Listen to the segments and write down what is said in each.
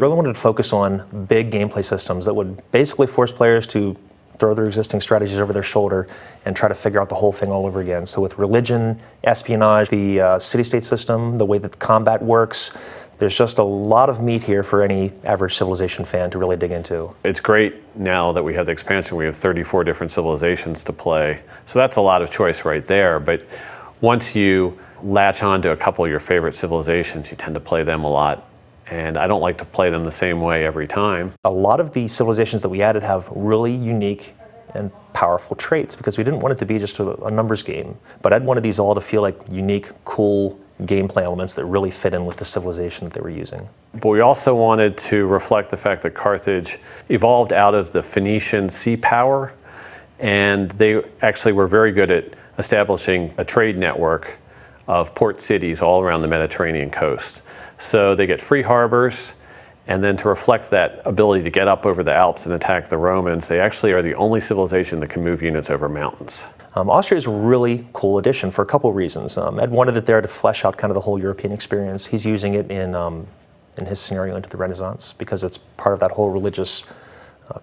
Really wanted to focus on big gameplay systems that would basically force players to throw their existing strategies over their shoulder and try to figure out the whole thing all over again. So with religion, espionage, the city-state system, the way that combat works, there's just a lot of meat here for any average Civilization fan to really dig into. It's great now that we have the expansion. We have 34 different civilizations to play. So that's a lot of choice right there. But once you latch on to a couple of your favorite civilizations, you tend to play them a lot. And I don't like to play them the same way every time. A lot of the civilizations that we added have really unique and powerful traits because we didn't want it to be just a numbers game. But I'd wanted these all to feel like unique, cool gameplay elements that really fit in with the civilization that they were using. But we also wanted to reflect the fact that Carthage evolved out of the Phoenician sea power, and they actually were very good at establishing a trade network of port cities all around the Mediterranean coast. So they get free harbors, and then to reflect that ability to get up over the Alps and attack the Romans, they actually are the only civilization that can move units over mountains. Austria is a really cool addition for a couple of reasons. Ed wanted it there to flesh out kind of the whole European experience. He's using it in his scenario into the Renaissance because it's part of that whole religious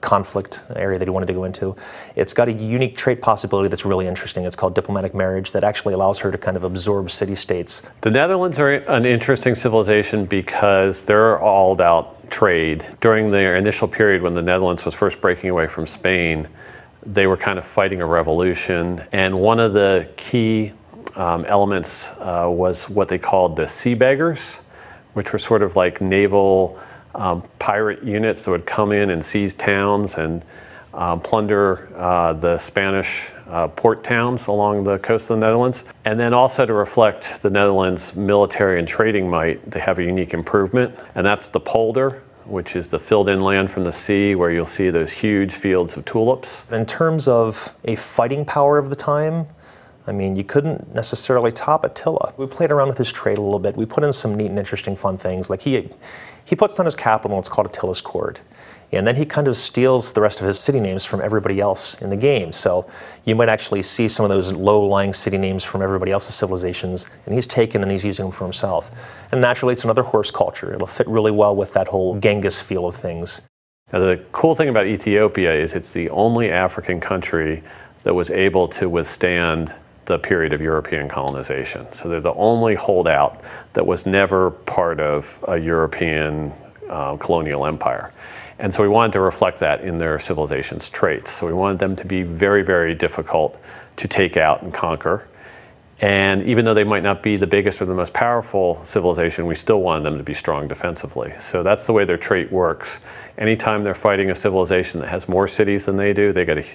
conflict area that he wanted to go into. It's got a unique trait possibility that's really interesting. It's called diplomatic marriage that actually allows her to kind of absorb city-states. The Netherlands are an interesting civilization because they're all about trade. During their initial period when the Netherlands was first breaking away from Spain, they were kind of fighting a revolution, and one of the key elements was what they called the sea beggars, which were sort of like naval pirate units that would come in and seize towns and plunder the Spanish port towns along the coast of the Netherlands. And then also to reflect the Netherlands' military and trading might, they have a unique improvement, and that's the polder, which is the filled-in land from the sea where you'll see those huge fields of tulips. In terms of a fighting power of the time, I mean, you couldn't necessarily top Attila. We played around with his trade a little bit. We put in some neat and interesting fun things. Like he puts down his capital, it's called Attila's Court. And then he kind of steals the rest of his city names from everybody else in the game. So you might actually see some of those low-lying city names from everybody else's civilizations, and he's taken and he's using them for himself. And naturally, it's another horse culture. It'll fit really well with that whole Genghis feel of things. Now, the cool thing about Ethiopia is it's the only African country that was able to withstand the period of European colonization. So they're the only holdout that was never part of a European colonial empire. And so we wanted to reflect that in their civilization's traits. So we wanted them to be very, very difficult to take out and conquer. And even though they might not be the biggest or the most powerful civilization, we still wanted them to be strong defensively. So that's the way their trait works. Anytime they're fighting a civilization that has more cities than they do, they get a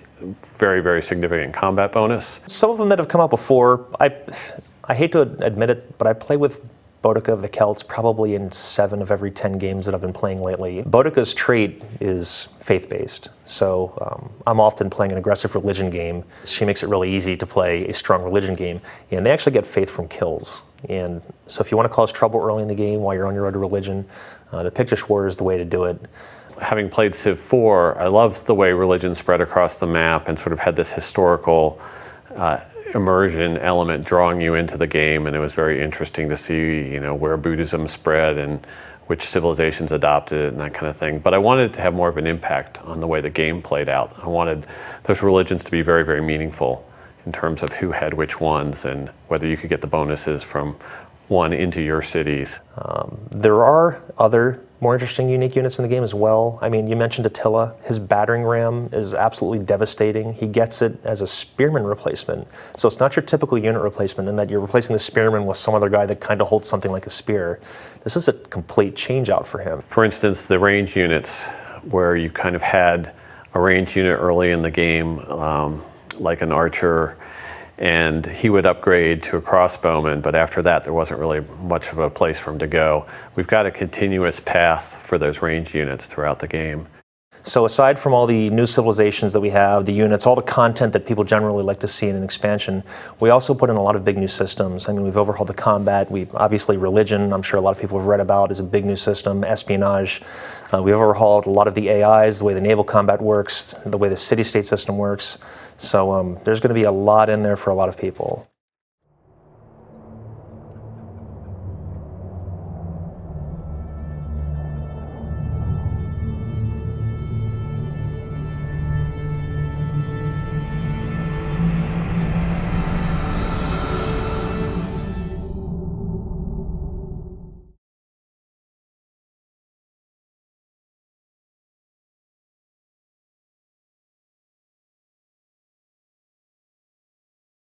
very, very significant combat bonus. Some of them that have come out before, I hate to admit it, but I play with Boudica of the Celts probably in 7 of every 10 games that I've been playing lately. Boudica's trait is faith-based, so I'm often playing an aggressive religion game. She makes it really easy to play a strong religion game, and they actually get faith from kills. And so if you want to cause trouble early in the game while you're on your road to religion, the Pictish War is the way to do it. Having played Civ 4, I loved the way religion spread across the map and sort of had this historical immersion element drawing you into the game, and it was very interesting to see, you know, where Buddhism spread and which civilizations adopted it and that kind of thing. But I wanted it to have more of an impact on the way the game played out. I wanted those religions to be very, very meaningful in terms of who had which ones and whether you could get the bonuses from one into your cities. There are other more interesting, unique units in the game as well. I mean, you mentioned Attila. His battering ram is absolutely devastating. He gets it as a spearman replacement. So it's not your typical unit replacement in that you're replacing the spearman with some other guy that kind of holds something like a spear. This is a complete change out for him. For instance, the range units, where you kind of had a range unit early in the game, like an archer, and he would upgrade to a crossbowman, but after that there wasn't really much of a place for him to go. We've got a continuous path for those range units throughout the game. So aside from all the new civilizations that we have, the units, all the content that people generally like to see in an expansion, we also put in a lot of big new systems. I mean, we've overhauled the combat. Obviously religion, I'm sure a lot of people have read about, is a big new system. Espionage. We've overhauled a lot of the AIs, the way the naval combat works, the way the city-state system works. So there's going to be a lot in there for a lot of people.